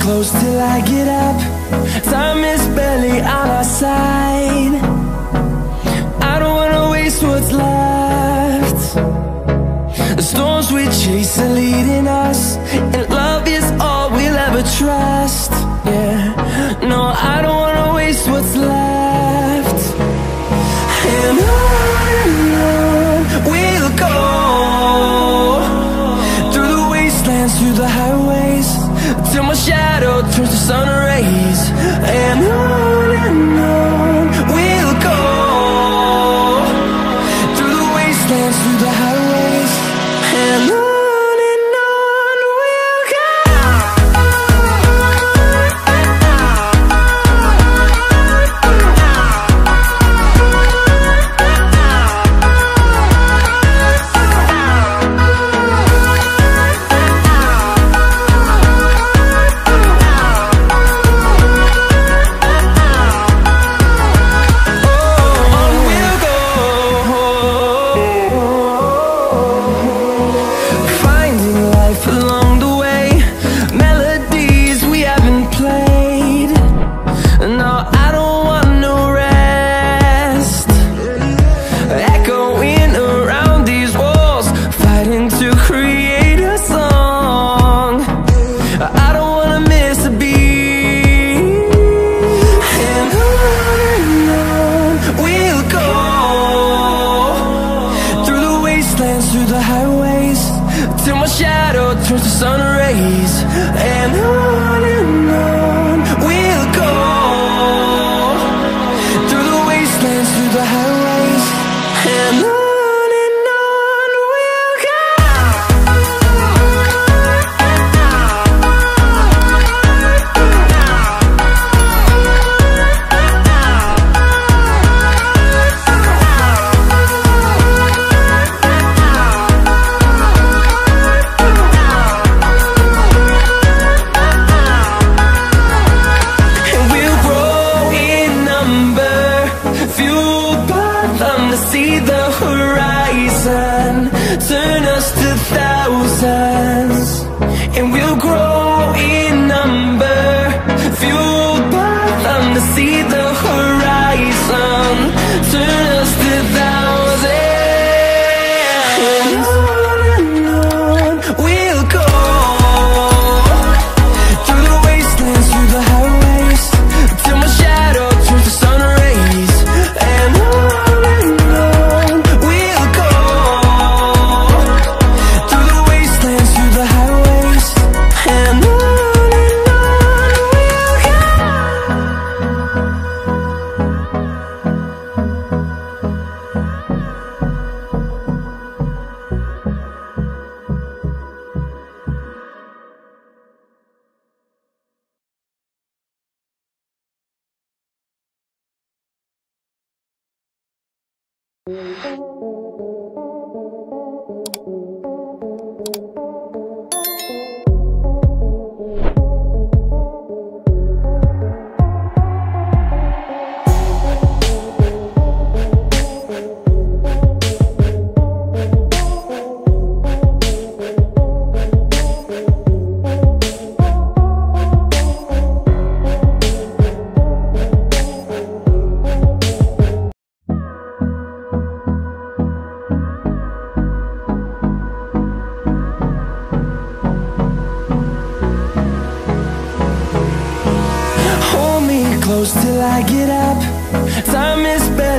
close till I get up. Time is barely on our side. I don't wanna waste what's left. The storms we chase are leading us, and love is all we'll ever trust. Yeah, no, I don't wanna waste what's left. And on we'll go, through the wastelands, through the highways, till my shadow turns to sun rays. And on we'll go, through the wastelands, through the highways, and on we'll go. Through the highways, till my shadow turns to sun rays. And on we'll go, through the wastelands, through the highways, and on we'll go. See the horizon turn us to thousands, and we'll grow in number, fueled by them. To see the horizon turn us to thousands, and on we'll go, through the wastelands, through the highways, till my shadow turns to sun rays. And close till I get up. Time is barely